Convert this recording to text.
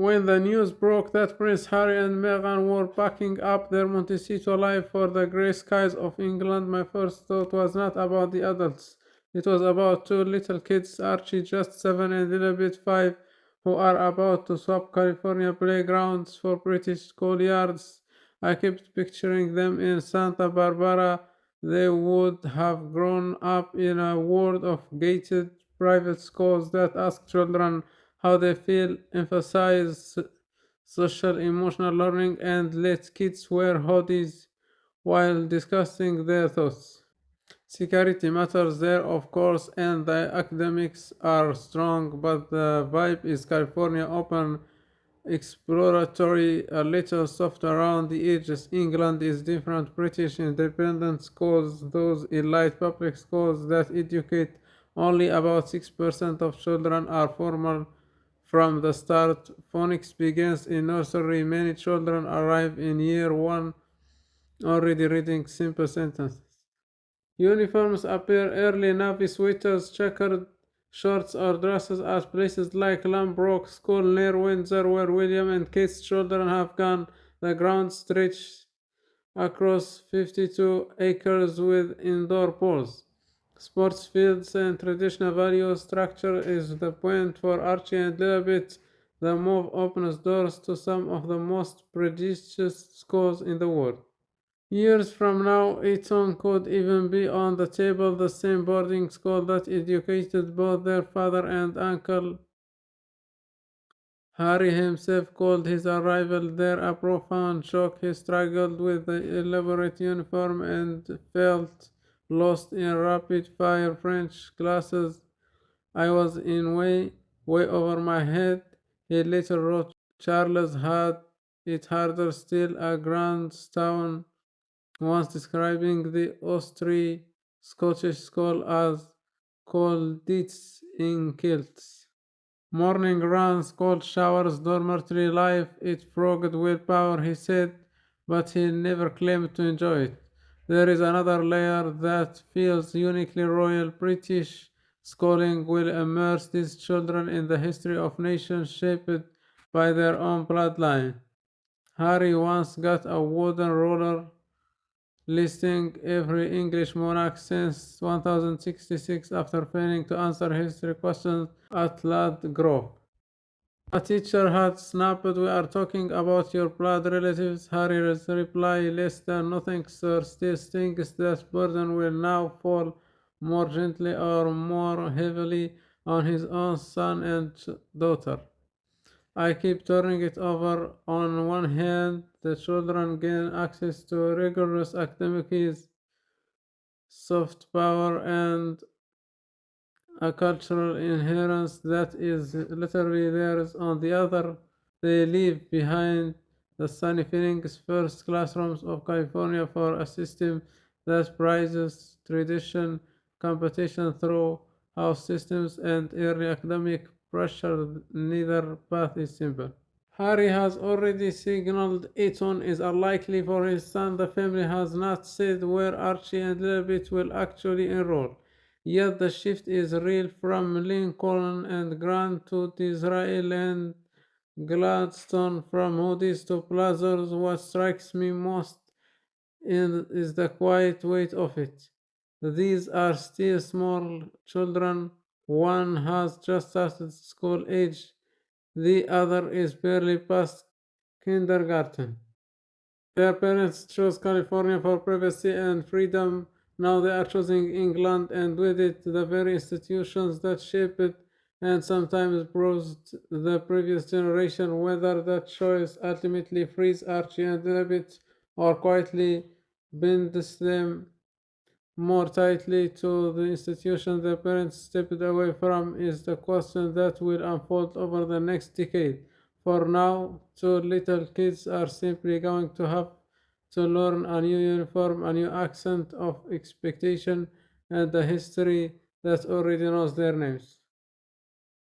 When the news broke that Prince Harry and Meghan were packing up their Montecito life for the grey skies of England, my first thought was not about the adults. It was about two little kids, Archie just 7 and Elizabeth 5, who are about to swap California playgrounds for British schoolyards. I kept picturing them in Santa Barbara. They would have grown up in a world of gated private schools that ask children how they feel, emphasize social emotional learning, and let kids wear hoodies while discussing their thoughts. Security matters there, of course, and the academics are strong, but the vibe is California open, exploratory, a little soft around the edges. England is different. British independent schools, those elite public schools that educate only about 6% of children, are formal from the start. Phonics begins in nursery. Many children arrive in year one already reading simple sentences. Uniforms appear early: navy sweaters, checkered shorts or dresses at places like Lambrook School near Windsor, where William and Kate's children have gone. The grounds stretch across 52 acres with indoor pools, sports fields, and traditional value structure is the point for Archie and Lilibet. The move opens doors to some of the most prestigious schools in the world. Years from now, Eton could even be on the table, the same boarding school that educated both their father and uncle. Harry himself called his arrival there a profound shock. He struggled with the elaborate uniform and felt lost in rapid fire French classes. I was in way over my head. He later wrote Charles had it harder still, a grand town, once describing the Austri Scottish school as cold deeds in kilts. Morning runs, cold showers, dormitory life, it frogged willpower, he said, but he never claimed to enjoy it. There is another layer that feels uniquely royal. British schooling will immerse these children in the history of nations shaped by their own bloodline. Harry once got a wooden ruler listing every English monarch since 1066 after failing to answer history questions at Lad Grove. A teacher had snapped, "We are talking about your blood relatives." Harry's reply, "Less than nothing, sir, still stings. That burden will now fall more gently or more heavily on his own son and daughter." I keep turning it over. On one hand, the children gain access to rigorous academics, soft power, and a cultural inheritance that is literally theirs. On the other, they leave behind the sunny feelings first classrooms of California for a system that prizes tradition, competition through house systems, and early academic pressure. Neither path is simple. Harry has already signaled Eton is unlikely for his son. The family has not said where Archie and Lilibet will actually enroll. Yet the shift is real, from Lincoln and Grant to Disraeli and Gladstone, from Moody's to Blazers. What strikes me most is the quiet weight of it. These are still small children. One has just started school age, the other is barely past kindergarten. Their parents chose California for privacy and freedom. Now they are choosing England, and with it, the very institutions that shaped it and sometimes bruised the previous generation. Whether that choice ultimately frees Archie and Rabbit or quietly binds them more tightly to the institution their parents stepped away from is the question that will unfold over the next decade. For now, two little kids are simply going to have to learn a new uniform, a new accent of expectation, and a history that already knows their names.